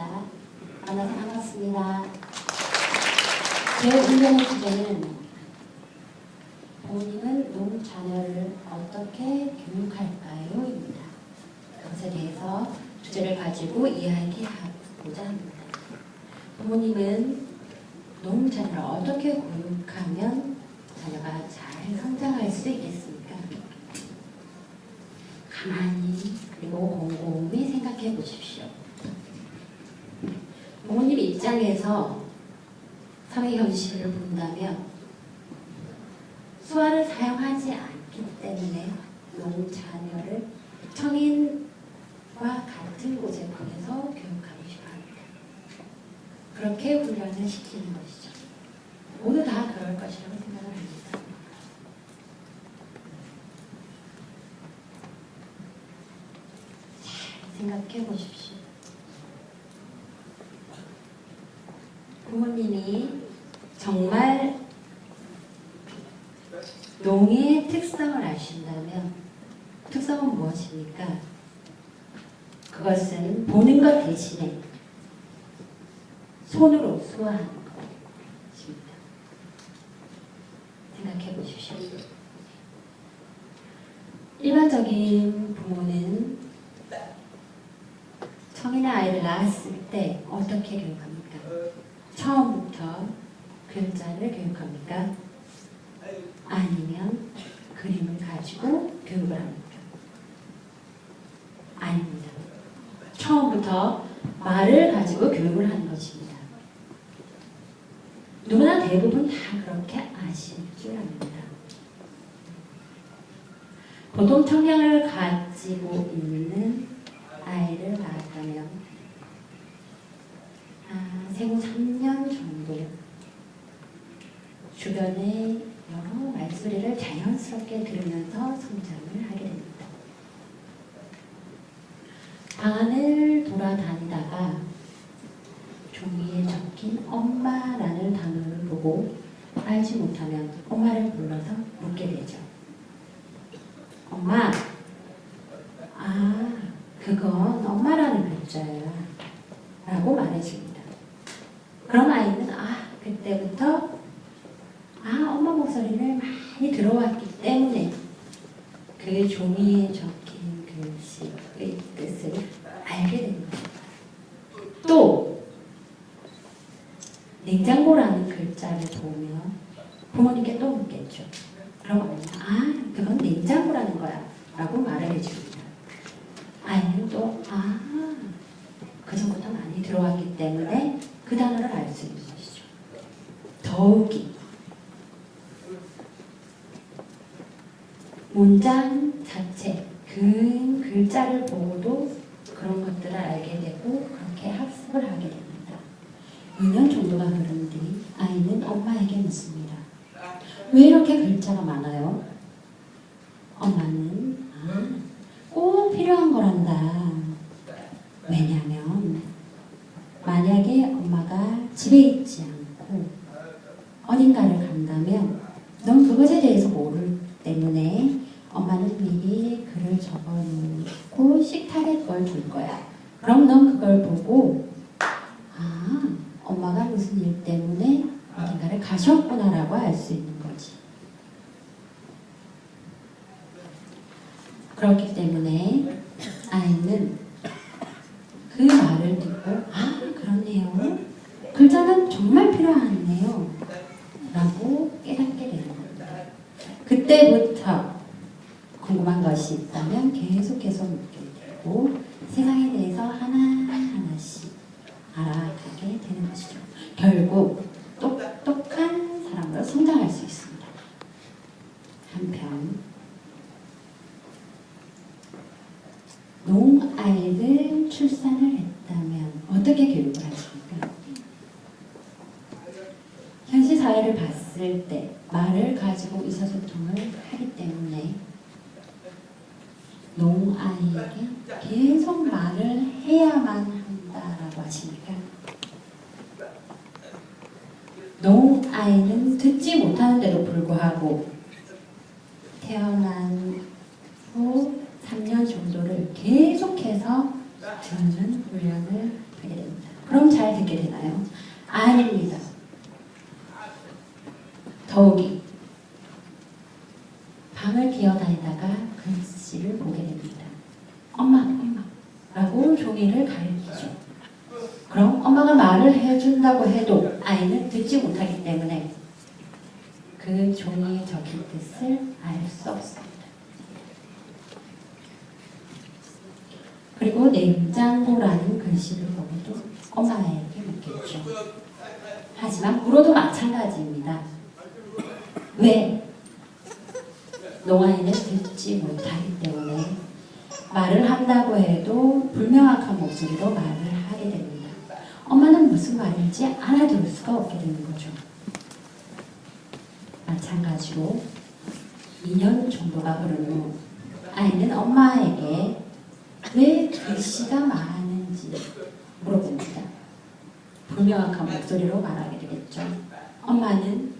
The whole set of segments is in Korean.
입니다. 만나서 반갑습니다. 제 운명의 주제는 부모님은 노후 자녀를 어떻게 교육할까요? 입니다. 그것에 대해서 주제를 가지고 이야기하고자 합니다. 부모님은 노후 자녀를 어떻게 교육하면 자녀가 잘 성장할 수 있겠습니까? 가만히 그리고 곰곰이 생각해 보십시오. 부모님 입장에서 사회 현실을 본다면 수화를 사용하지 않기 때문에 노후 자녀를 성인과 같은 곳에 보내서 교육하고 싶어 합니다. 그렇게 훈련을 시키는 것이죠. 모두 다 그럴 것이라고 생각을 합니다. 잘 생각해 보십시오. 부모님이 정말 농의 특성을 아신다면 특성은 무엇입니까? 그것은 보는 것 대신에 손으로 수화하는 것입니다. 생각해 보십시오. 일반적인 부모는 성인의 아이를 낳았을 때 어떻게 교육합니까? 처음부터 글자를 교육합니까? 아니면 그림을 가지고 교육을 합니까? 아닙니다. 처음부터 말을 가지고 교육을 하는 것입니다. 누구나 대부분 다 그렇게 아실 줄 압니다. 보통 청량을 가지고 있는 아이를 낳았다면 생후 3년 정도 주변의 여러 말소리를 자연스럽게 들으면서 성장을 하게 됩니다. 방 안을 돌아다니다가 종이에 적힌 엄마라는 단어를 보고 알지 못하면 엄마를 불러서 묻게 되죠. 엄마, 그건 엄마라는 글자야 라고 말해줍니다. 그럼 아이는 그때부터 엄마 목소리를 많이 들어왔기 때문에 그 종이에 적힌 글씨의 뜻을 알게 됩니다. 또 냉장고라는 글자를 보면 부모님께 또 묻겠죠. 그럼 어머니는 그건 냉장고라는 거야 라고 말을 해줍니다. 아이는 또 그 전부터 많이 들어왔기 때문에 그 단어를 알 수 있는 것이죠. 더욱이 문장 자체, 그 글자를 보고도 그런 것들을 알게 되고 그렇게 학습을 하게 됩니다. 2년 정도가 흐른 뒤 아이는 엄마에게 묻습니다. 왜 이렇게 글자가 많아요? 엄마는 꼭 필요한 거란다. 왜냐면 만약에 엄마가 집에 있지 않고 어딘가를 간다면 넌 그것에 대해서 모르기 때문에 엄마는 미리 글을 적어놓고 식탁에 걸 줄 거야. 그럼 넌 그걸 보고 엄마가 무슨 일 때문에 어딘가를 가셨구나라고 알 수 있는 거지. 그렇기 때문에 아이는 그 말을 듣고 그렇네요. 글자는 정말 필요하네요. 라고 깨닫게 되는 겁니다. 그때부터 궁금한 것이 있다면 계속해서 묻게 되고 세상에 대해서 하나하나씩 알아가게 되는 것이죠. 결국 똑똑한 사람으로 성장할 수 있습니다. 한편 농아이를 출산을 했다면 어떻게 교육을 하십니까? 현실 사회를 봤을 때 말을 가지고 의사소통을 하기 때문에 농아이에게 계속 말을 해야만 한다라고 하십니까? 농아이는 듣지 못하는데도 불구하고 태어난 후 3년 정도를 계속해서 듣는 훈련을 하게 됩니다. 읽게 되나요? 아닙니다. 더욱이 방을 기어다니다가 글씨를 보게 됩니다. 엄마, 엄마 라고 종이를 가리키죠. 그럼 엄마가 말을 해준다고 해도 아이는 듣지 못하기 때문에 그 종이에 적힌 뜻을 알 수 없습니다. 그리고 냉장고라는 글씨를 보고도 엄마에게 묻겠죠. 하지만 물어도 마찬가지입니다. 왜? 농아이는 듣지 못하기 때문에 말을 한다고 해도 불명확한 목소리로 말을 하게 됩니다. 엄마는 무슨 말인지 알아들을 수가 없게 되는 거죠. 마찬가지로 2년 정도가 흐른 후 아이는 엄마에게 왜 글씨가 많은지 물어봅니다. 불명확한 목소리로 말하게 되겠죠. 엄마는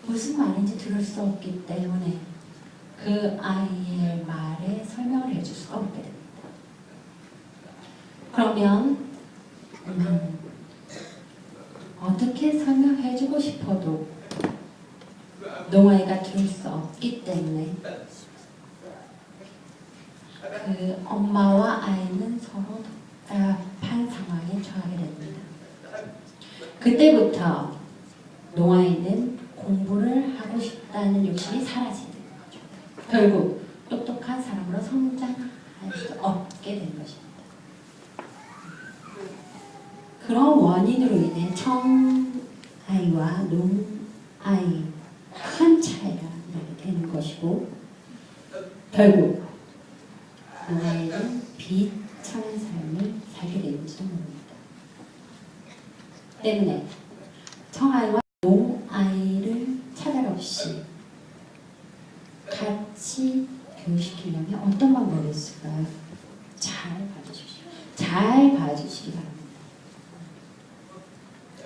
무슨 말인지 들을 수 없기 때문에 그 아이의 말에 설명을 해줄 수가 없게 됩니다. 그러면 어떻게 설명해주고 싶어도 농아이가 들을 수 없기 때문에 그 엄마와 아이는 서로 답답한 상황에 처하게 됩니다. 그때부터 농아이는 공부를 하고 싶다는 욕심이 사라지는 거죠. 결국 똑똑한 사람으로 성장할 수 없게 된 것입니다. 그런 원인으로 인해 청아이와 농아이 큰 차이가 되는 것이고 결국 농아이는 비참한 삶을 살게 되는지도 모릅니다. 때문에 청아이와 농아이를 차별 없이 같이 교육시키려면 어떤 방법이 있을까요? 잘 봐주십시오. 잘 봐주시기 바랍니다.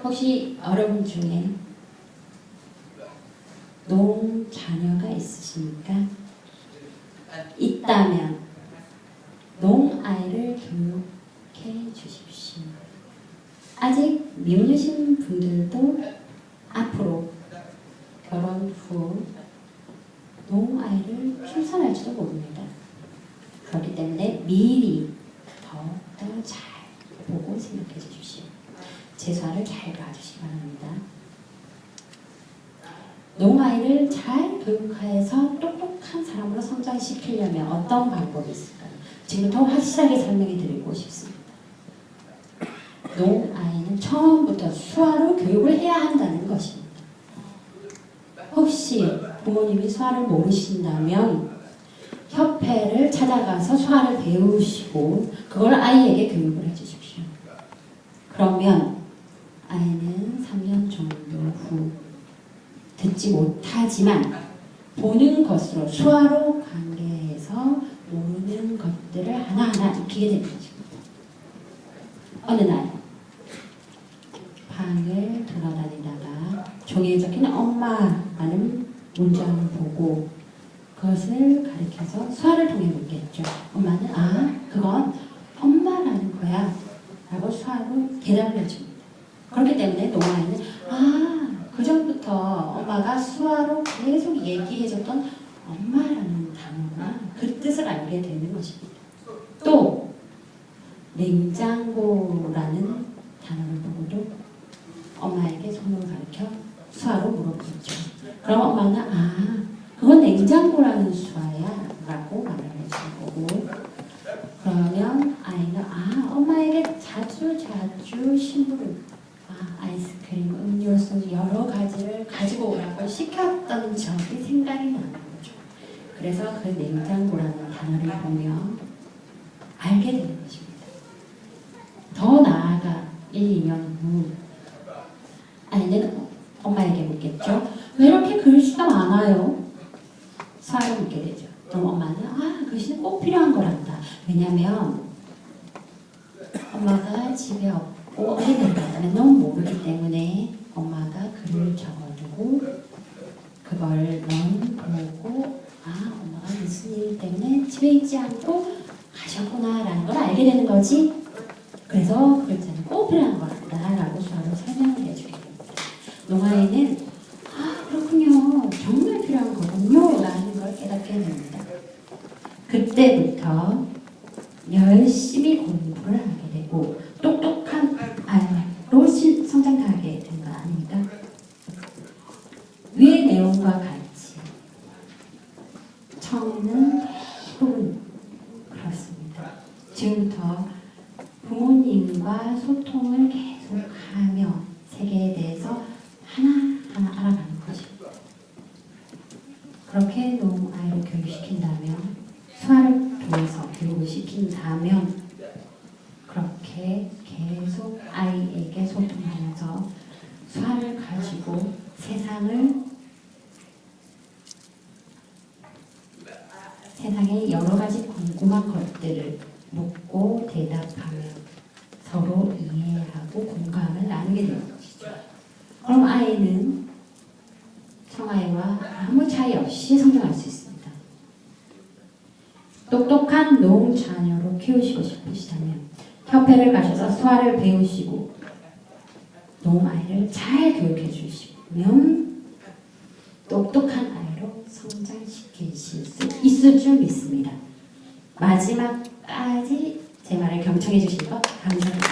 혹시 여러분 중에 농 자녀가 있으십니까? 있다면 농아이를 교육해 주십시오. 아직 미혼이신 분들도 앞으로 결혼 후 농아이를 출산할지도 모릅니다. 그렇기 때문에 미리 더욱더 잘 보고 생각해 주십시오. 제 수화를 잘 봐주시기 바랍니다. 농아이를 잘 교육해서 똑똑한 사람으로 성장시키려면 어떤 방법이 있을까요? 지금부터 확실하게 설명해 드리고 싶습니다. 농아이는 처음부터 수화로 교육을 해야 한다는 것입니다. 혹시 부모님이 수화를 모르신다면 협회를 찾아가서 수화를 배우시고 그걸 아이에게 교육을 해주십시오. 그러면 아이는 3년 정도 후 듣지 못하지만 보는 것으로 수화로 관계해서 모르는 것들을 하나하나 익히게 되는 것입니다. 어느 날 방을 돌아다니다가 종이에 적힌 엄마라는 문장을 보고 그것을 가리켜서 수화를 통해 묻겠죠. 엄마는 아 그건 엄마라는 거야 라고 수화로 대답을 해줍니다. 그렇기 때문에 농아이는 아 그전부터 엄마가 수화로 계속 얘기해줬던 엄마라는 단어가 그 뜻을 알게 되는 것입니다. 또 냉장고라는 단어를 보고도 엄마에게 손으로 가르쳐 수화로 물어보죠. 그럼 엄마는 아 그건 냉장고라는 수화야 라고 말을 해주는 거고 그러면 아이는 아 엄마에게 자주 식물 아이스크림, 음료수 여러 가지를 가지고 오라고 시켰던 적이 생각이 나는 거죠. 그래서 그 냉장고라는 단어를 보며 알게 되는 것입니다. 더 나아가 1, 2년 후 아이는 엄마에게 묻겠죠. 왜 이렇게 글씨가 많아요? 수화를 묻게 되죠. 그럼 엄마는 아 글씨는 꼭 필요한 거란다. 왜냐면 엄마가 집에 없고 어린이를 갔다면 너무 모르기 때문에 엄마가 글을 적어두고 그걸 넌 보고 아 엄마가 무슨 일 때문에 집에 있지 않고 가셨구나 라는 걸 알게 되는 거지. 그래서 글자는 꼭 필요한 거란다. 있다라고 서로 설명을 해주게 됩니다. 농아이는 그렇군요. 정말 필요한 거군요. 라는 걸 깨닫게 됩니다. 그때부터 열심히 공부를 하게 되고 똑똑한 아이로 성장하게 된 거 아닙니까? 위의 내용과 같이 청은 대부분 그렇습니다. 지금부터 부모님과 소통을 계속하며 세계에 대해서 하나하나 알아가는 것입니다. 그렇게 농아이를 교육시킨다면, 수화를 통해서 교육을 시킨다면 그렇게 계속 아이에게 소통하면서 수화를 가지고 세상의 여러 가지 궁금한 것들을 묻고 대답하며 서로 이해하고 공감을 나누게 되는 것이죠. 그럼 아이는 청아이와 아무 차이 없이 성장할 수 있습니다. 똑똑한 농 자녀로 키우시고 싶으시다면 협회를 가셔서 수화를 배우시고 농아이를 잘 교육해 주시면 똑똑한 아이로 성장시키실 수 있을 줄 믿습니다. 마지막까지 제 말을 경청해 주신 것 감사합니다.